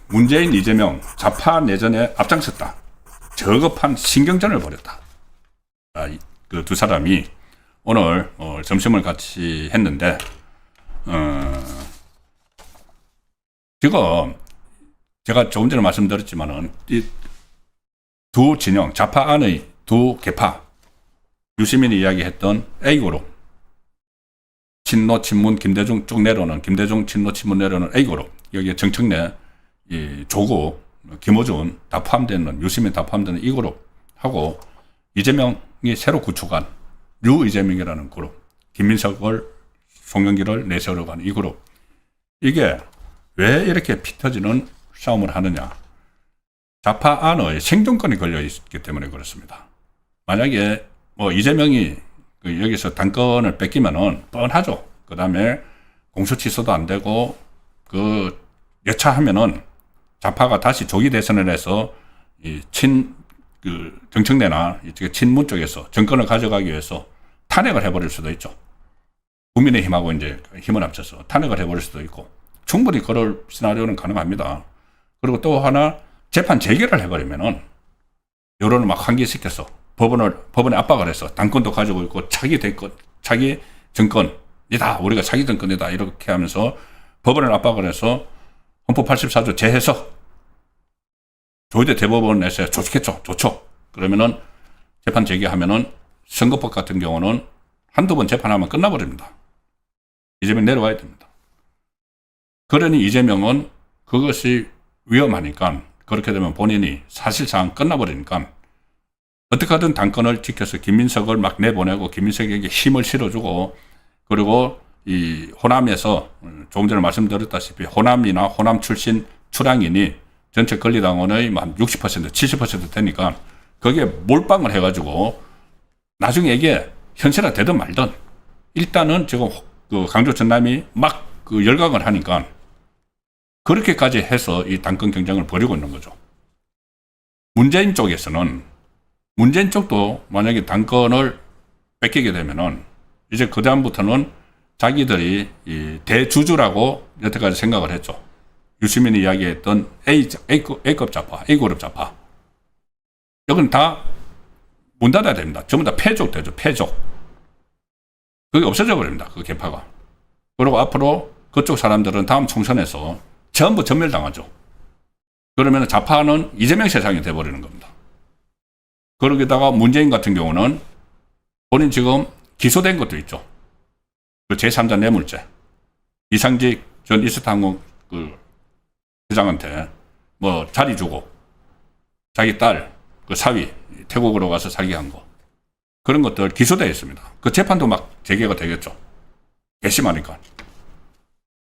문재인, 이재명 좌파 내전에 앞장섰다. 저급한 신경전을 벌였다. 그 두 사람이 오늘 점심을 같이 했는데 지금 제가 조금 전에 말씀드렸지만은 이 두 진영, 좌파 안의 두 계파, 유시민이 이야기했던 A그룹, 친노, 친문, 김대중 쭉 내려오는, 김대중, 친노, 친문 내려오는 A그룹, 여기에 정청래, 조국, 김어준 다 포함되는, 유시민 다 포함되는 이 그룹하고 이재명이 새로 구축한 류이재명이라는 그룹, 김민석을, 송영길을 내세우려고 하는 이 그룹, 이게 왜 이렇게 피 터지는 싸움을 하느냐. 좌파 안의 생존권이 걸려 있기 때문에 그렇습니다. 만약에 이재명이 여기서 당권을 뺏기면은 뻔하죠. 그 다음에 공수 취소도 안 되고 여차하면은 좌파가 다시 조기 대선을 해서 정청래나 친문 쪽에서 정권을 가져가기 위해서 탄핵을 해버릴 수도 있죠. 국민의힘하고 이제 힘을 합쳐서 탄핵을 해버릴 수도 있고, 충분히 그럴 시나리오는 가능합니다. 그리고 또 하나, 재판 재개를 해버리면은 여론을 막 환기시켜서 법원에 압박을 해서 당권도 가지고 있고 차기 정권이다, 우리가 차기 정권이다, 이렇게 하면서 법원을 압박을 해서 헌법 84조 재해석, 조희대 대법원에서 좋겠죠. 좋죠. 그러면은 재판 재개하면은 선거법 같은 경우는 한두 번 재판하면 끝나버립니다. 이재명 내려와야 됩니다. 그러니 이재명은 그것이 위험하니까, 그렇게 되면 본인이 사실상 끝나버리니까 어떻게든 당권을 지켜서 김민석을 막 내보내고 김민석에게 힘을 실어주고, 그리고 이 호남에서 조금 전에 말씀드렸다시피 호남이나 호남 출신 출향인이 전체 권리당원의 한 60%, 70% 되니까 거기에 몰빵을 해가지고 나중에 이게 현실화 되든 말든 일단은 지금 강조 전남이 막 열강을 하니까 그렇게까지 해서 이 당권 경쟁을 벌이고 있는 거죠. 문재인 쪽에서는, 문재인 쪽도 만약에 당권을 뺏기게 되면은 이제 그다음부터는 자기들이 이 대주주라고 여태까지 생각을 했죠. 유시민이 이야기했던 A급 좌파, A그룹 좌파. 여기는 다 문 닫아야 됩니다. 전부 다 폐족 되죠. 폐족. 그게 없어져 버립니다. 그 계파가. 그리고 앞으로 그쪽 사람들은 다음 총선에서 전부 전멸당하죠. 그러면 좌파는 이재명 세상이 돼버리는 겁니다. 그러게다가 문재인 같은 경우는 본인 지금 기소된 것도 있죠. 그 제3자 뇌물죄. 이상직 전 이스타항공 회장한테 자리 주고 자기 딸 사위 태국으로 가서 사기한 거, 그런 것들 기소되어 있습니다. 그 재판도 막 재개가 되겠죠. 괘씸하니까.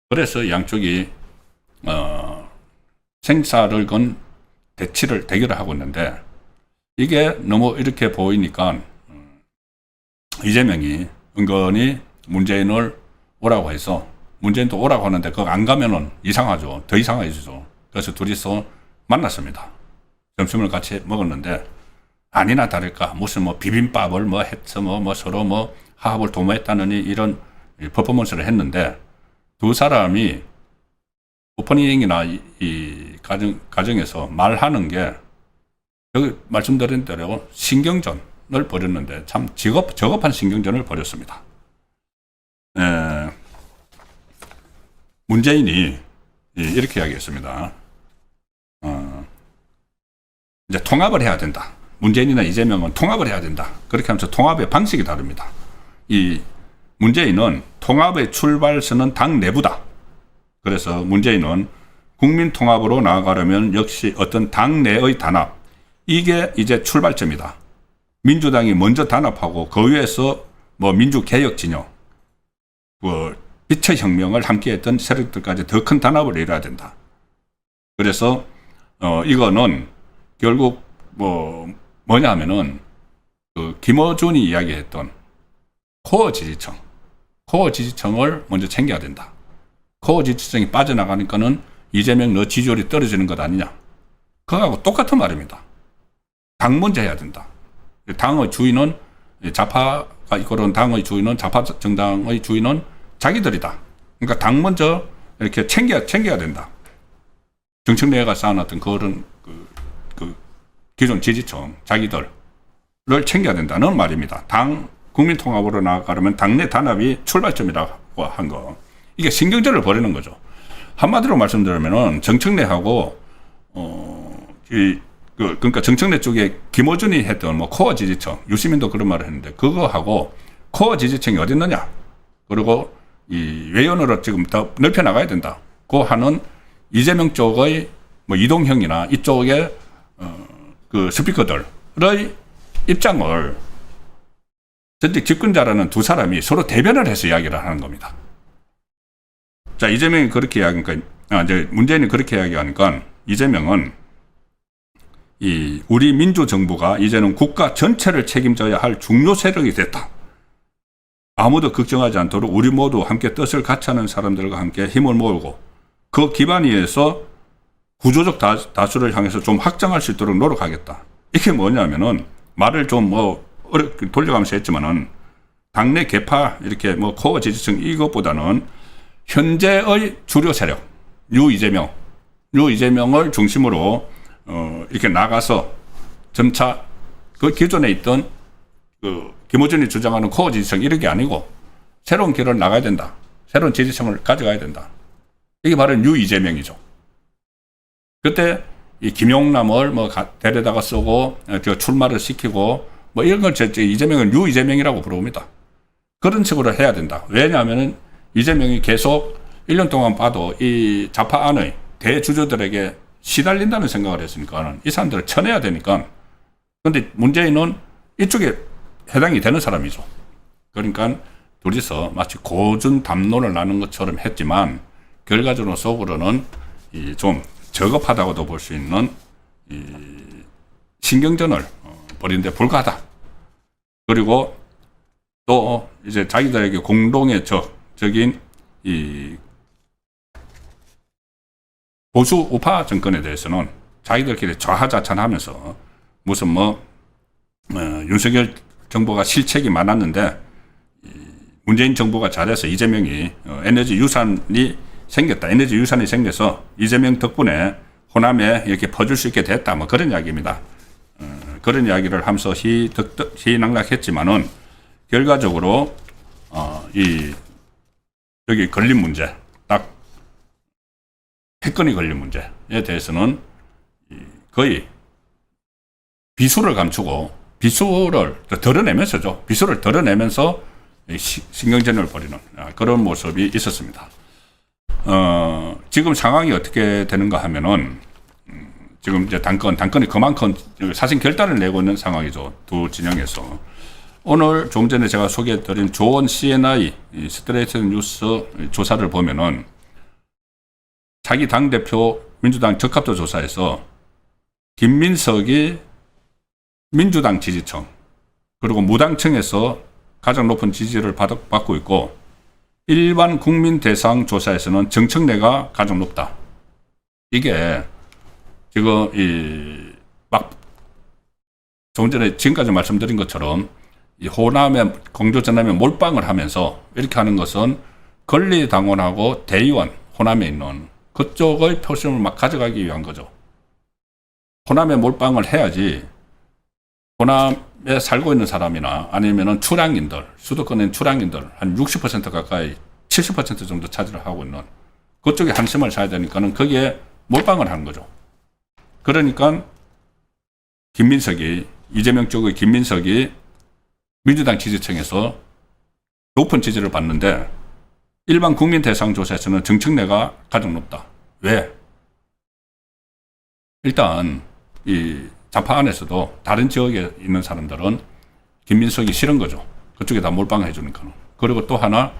그래서 양쪽이 생사를 건 대결을 하고 있는데, 이게 너무 이렇게 보이니까 이재명이 은근히 문재인을 오라고 해서, 문재인도 오라고 하는데 그거 안 가면은 이상하죠. 더 이상해지죠. 그래서 둘이서 만났습니다. 점심을 같이 먹었는데 아니나 다를까 무슨 비빔밥을 해서 서로 화합을 도모했다느니 이런 퍼포먼스를 했는데, 두 사람이 오프닝이나 이 과정에서 말하는 게 여기 말씀드린 대로 신경전을 벌였는데 참 저급한 신경전을 벌였습니다. 문재인이 이렇게 이야기했습니다. 이제 통합을 해야 된다. 문재인이나 이재명은 통합을 해야 된다. 그렇게 하면서 통합의 방식이 다릅니다. 이 문재인은 통합의 출발선은 당 내부다. 그래서 문재인은 국민 통합으로 나아가려면 역시 어떤 당 내의 단합, 이게 이제 출발점이다. 민주당이 먼저 단합하고 그 위에서 민주개혁 진영, 빛의 혁명을 함께했던 세력들까지 더 큰 단합을 이뤄야 된다. 그래서 이거는 결국 뭐냐 하면은 김어준이 이야기했던 코어 지지층을 먼저 챙겨야 된다. 코어 지지층이 빠져나가니까는 이재명 너 지지율이 떨어지는 것 아니냐. 그거하고 똑같은 말입니다. 당 먼저 해야 된다. 당의 주인은 좌파가 이끌어온 당의 주인은, 좌파 정당의 주인은 자기들이다. 그러니까 당 먼저 이렇게 챙겨야 된다. 정청래가 쌓아놨던 그런 그 기존 지지층, 자기들을 챙겨야 된다는 말입니다. 당 국민통합으로 나아가려면 당내 단합이 출발점이라고 한 거. 이게 신경전을 벌이는 거죠. 한마디로 말씀드리면은 정청래하고 그러니까 정청래 쪽에 김어준이 했던 뭐 코어 지지층, 유시민도 그런 말을 했는데 그거하고 코어 지지층이 어디 있느냐? 그리고 이 외연으로 지금 더 넓혀 나가야 된다. 고 하는 이재명 쪽의 뭐 이동형이나 이쪽의 그 스피커들의 입장을 전직 집권자라는 두 사람이 서로 대변을 해서 이야기를 하는 겁니다. 자, 이재명이 그렇게 이야기하니까, 이제 문재인이 그렇게 이야기하니까 이재명은 우리 민주정부가 이제는 국가 전체를 책임져야 할 중요 세력이 됐다. 아무도 걱정하지 않도록 우리 모두 함께 뜻을 같이 하는 사람들과 함께 힘을 모으고 그 기반 위에서 구조적 다수를 향해서 좀 확장할 수 있도록 노력하겠다. 이게 뭐냐면은 말을 좀 어렵게 돌려가면서 했지만은 당내 개파 이렇게 뭐 코어 지지층 이것보다는 현재의 주류 세력 유이재명을 중심으로 이렇게 나가서 점차 그 기존에 있던 그 김어준이 주장하는 코어 지지층 이런 게 아니고 새로운 길을 나가야 된다. 새로운 지지층을 가져가야 된다. 이게 바로 유이재명이죠. 그때 이 김용남을 뭐 데려다가 쓰고 출마를 시키고 뭐 이런 걸 이재명은 유이재명이라고 부릅니다. 그런 식으로 해야 된다. 왜냐하면은 이재명이 계속 1년 동안 봐도 이 좌파 안의 대주주들에게 시달린다는 생각을 했으니까 이 사람들을 쳐내야 되니까. 그런데 문재인은 이쪽에 해당이 되는 사람이죠. 그러니까 둘이서 마치 고준 담론을 나눈 것처럼 했지만 결과적으로 속으로는 좀 저급하다고도 볼 수 있는 신경전을 벌이는데 불과하다. 그리고 또 이제 자기들에게 공동의 적인 이 보수 우파 정권에 대해서는 자기들끼리 좌하자찬하면서 무슨 윤석열 정부가 실책이 많았는데 문재인 정부가 잘해서 이재명이 에너지 유산이 생겨서 이재명 덕분에 호남에 이렇게 퍼줄 수 있게 됐다. 뭐 그런 이야기입니다. 그런 이야기를 하면서 희낙락했지만은 결과적으로 여기 걸린 문제, 딱 패권이 걸린 문제에 대해서는 거의 비수를 감추고 비수를 드러내면서 신경전을 벌이는 그런 모습이 있었습니다. 지금 상황이 어떻게 되는가 하면은 지금 이제 당권이 그만큼 사실 결단을 내고 있는 상황이죠. 두 진영에서. 오늘 좀 전에 제가 소개해드린 조원 CNI 스트레이트 뉴스 조사를 보면은 자기 당대표 민주당 적합도 조사에서 김민석이 민주당 지지층 그리고 무당층에서 가장 높은 지지를 받고 있고 일반 국민 대상 조사에서는 정청래가 가장 높다. 이게 지금 조금 전에 지금까지 말씀드린 것처럼 이 호남의 공조 전남에 몰빵을 하면서 이렇게 하는 것은 권리당원하고 대의원 호남에 있는 그쪽의 표심을 막 가져가기 위한 거죠. 호남에 몰빵을 해야지 호남에 살고 있는 사람이나 아니면은 출향인들, 수도권의 출향인들 한 60% 가까이 70% 정도 차지를 하고 있는 그쪽에 한심을 사야 되니까는 거기에 몰빵을 하는 거죠. 그러니까 이재명 쪽의 김민석이 민주당 지지층에서 높은 지지를 받는데 일반 국민 대상 조사에서는 정청래가 가장 높다. 왜? 일단 이 좌파 안에서도 다른 지역에 있는 사람들은 김민석이 싫은 거죠. 그쪽에 다 몰빵해 주니까. 그리고 또 하나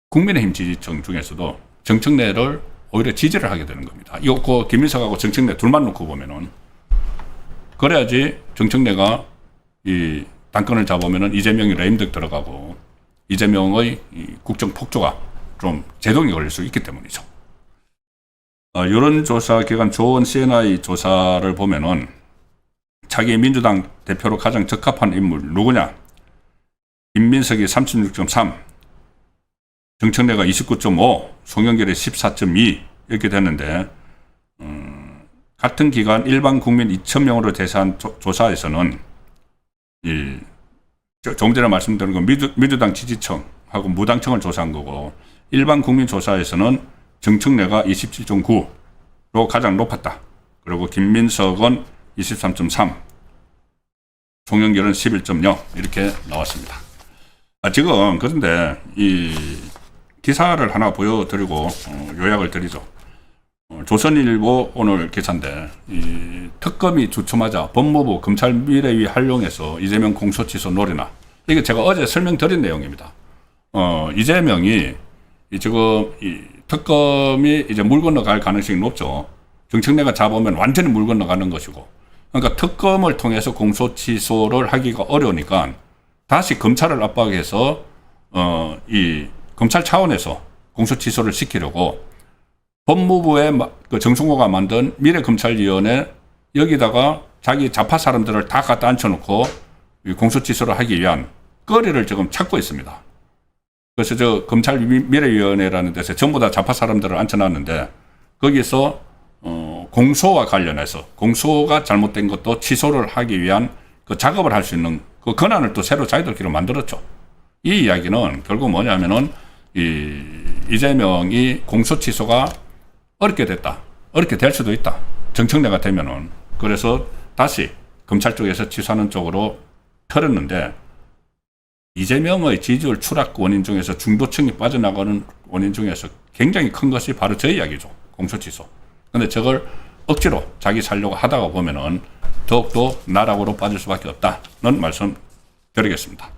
국민의힘 지지층 중에서도 정청래를 오히려 지지를 하게 되는 겁니다. 이거 김민석하고 정청래 둘만 놓고 보면은 그래야지 정청래가 이 당권을 잡으면은 이재명이 레임덕 들어가고 이재명의 이 국정 폭조가 좀 제동이 걸릴 수 있기 때문이죠. 여론조사 기관 조원 CNI 조사를 보면은 차기 민주당 대표로 가장 적합한 인물 누구냐? 김민석이 36.3, 정청래가 29.5, 송영길이 14.2 이렇게 됐는데 같은 기간 일반 국민 2,000명으로 대상한 조사에서는 조금 전에 말씀드린 건 민주당 지지층하고 무당층을 조사한 거고 일반 국민 조사에서는 정청래가 27.9로 가장 높았다. 그리고 김민석은 23.3, 송영길은 11.0 이렇게 나왔습니다. 지금 그런데 이 기사를 하나 보여드리고 요약을 드리죠. 조선일보 오늘 기사인데 이 특검이 주춤하자 법무부 검찰 미래위 활용해서 이재명 공소취소 노리나, 이게 제가 어제 설명드린 내용입니다. 이재명이 지금 이 특검이 이제 물 건너갈 가능성이 높죠. 정청래가 잡으면 완전히 물 건너가는 것이고, 그러니까 특검을 통해서 공소취소를 하기가 어려우니까 다시 검찰을 압박해서 이 검찰 차원에서 공소취소를 시키려고 법무부의 그 정성호가 만든 미래검찰위원회 여기다가 자기 좌파 사람들을 다 갖다 앉혀놓고 공소취소를 하기 위한 거리를 지금 찾고 있습니다. 그래서 저 검찰 미래위원회라는 데서 전부 다 좌파 사람들을 앉혀놨는데 거기서 공소와 관련해서 공소가 잘못된 것도 취소를 하기 위한 그 작업을 할 수 있는 그 권한을 또 새로 자기들끼리 만들었죠. 이 이야기는 결국 뭐냐면은 이재명이 공소 취소가 어렵게 됐다. 어렵게 될 수도 있다. 정청래가 되면은. 그래서 다시 검찰 쪽에서 취소하는 쪽으로 틀었는데 이재명의 지지율 추락 원인 중에서 중도층이 빠져나가는 원인 중에서 굉장히 큰 것이 바로 저 이야기죠. 공소 취소. 근데 저걸 억지로 자기 살려고 하다가 보면은 더욱더 나락으로 빠질 수밖에 없다는 말씀 드리겠습니다.